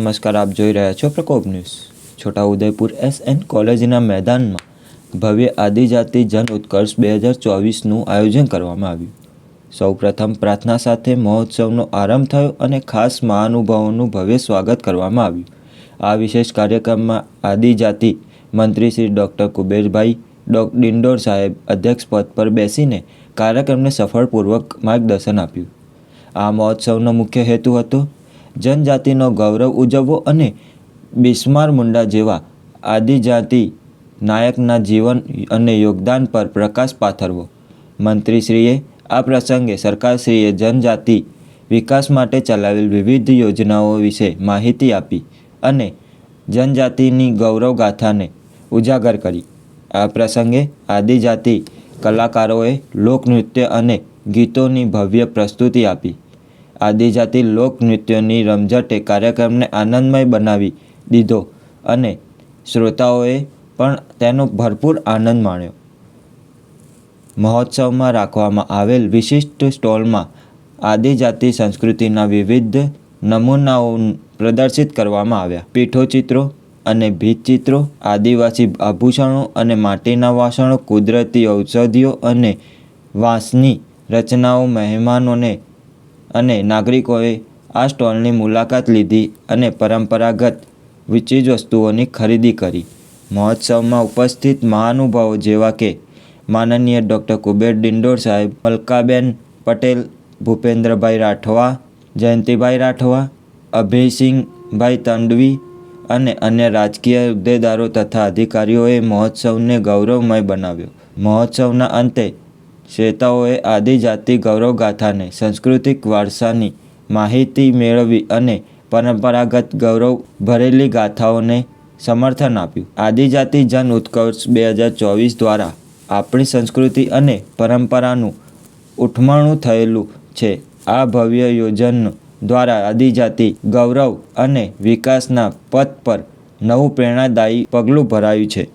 નમસ્કાર, આપ જોઈ રહ્યા છો પ્રકોપ ન્યૂઝ। છોટાઉદેપુર SN કોલેજના મેદાનમાં ભવ્ય આદિજાતિ જન ઉત્કર્ષ 2024નું આયોજન કરવામાં આવ્યું। સૌપ્રથમ પ્રાર્થના સાથે મહોત્સવનો આરંભ થયો અને ખાસ મહાનુભાવોનું ભવ્ય સ્વાગત કરવામાં આવ્યું। આ વિશેષ કાર્યક્રમમાં આદિજાતિ મંત્રી શ્રી ડૉક્ટર કુબેરભાઈ ડિંડોર સાહેબ અધ્યક્ષ પદ પર બેસીને કાર્યક્રમને સફળપૂર્વક માર્ગદર્શન આપ્યું। આ મહોત્સવનો મુખ્ય હેતુ હતો જનજાતિનો ગૌરવ ઉજવવો અને બિસ્માર મુંડા જેવા આદિજાતિ નાયકના જીવન અને યોગદાન પર પ્રકાશ પાથરવો। મંત્રીશ્રીએ આ પ્રસંગે સરકારશ્રીએ જનજાતિ વિકાસ માટે ચલાવેલ વિવિધ યોજનાઓ વિશે માહિતી આપી અને જનજાતિની ગૌરવ ગાથાને ઉજાગર કરી। આ પ્રસંગે આદિજાતિ કલાકારોએ લોકનૃત્ય અને ગીતોની ભવ્ય પ્રસ્તુતિ આપી। આદિજાતિ લોકનૃત્યોની રમઝટે કાર્યક્રમને આનંદમય બનાવી દીધો અને શ્રોતાઓએ પણ તેનો ભરપૂર આનંદ માણ્યો। મહોત્સવમાં રાખવામાં આવેલ વિશિષ્ટ સ્ટોલમાં આદિજાતિ સંસ્કૃતિના વિવિધ નમૂનાઓ પ્રદર્શિત કરવામાં આવ્યા। પીઠોચિત્રો અને ભીંતચિત્રો, આદિવાસી આભૂષણો અને માટીના વાસણો, કુદરતી ઔષધિઓ અને વાંસની રચનાઓ। મહેમાનોને અને નાગરિકોએ આ સ્ટોલની મુલાકાત લીધી અને પરંપરાગત ચીજવસ્તુઓની ખરીદી કરી। મહોત્સવમાં ઉપસ્થિત મહાનુભાવો જેવા કે માનનીય ડૉક્ટર કુબેર ડિંડોર સાહેબ, મલકાબેન પટેલ, ભૂપેન્દ્રભાઈ રાઠવા, જયંતિભાઈ રાઠવા, અભયસિંહભાઈ તડવી અને અન્ય રાજકીય હોદ્દેદારો તથા અધિકારીઓએ મહોત્સવને ગૌરવમય બનાવ્યો। મહોત્સવના અંતે શ્રોતાઓએ આદિજાતિ ગૌરવગાથાને, સાંસ્કૃતિક વારસાની માહિતી મેળવી અને પરંપરાગત ગૌરવ ભરેલી ગાથાઓને સમર્થન આપ્યું। આદિજાતિ જન ઉત્કર્ષ 2024 દ્વારા આપણી સંસ્કૃતિ અને પરંપરાનું ઉઠમણું થયેલું છે। આ ભવ્ય યોજન દ્વારા આદિજાતિ ગૌરવ અને વિકાસના પથ પર નવું પ્રેરણાદાયી પગલું ભરાયું છે।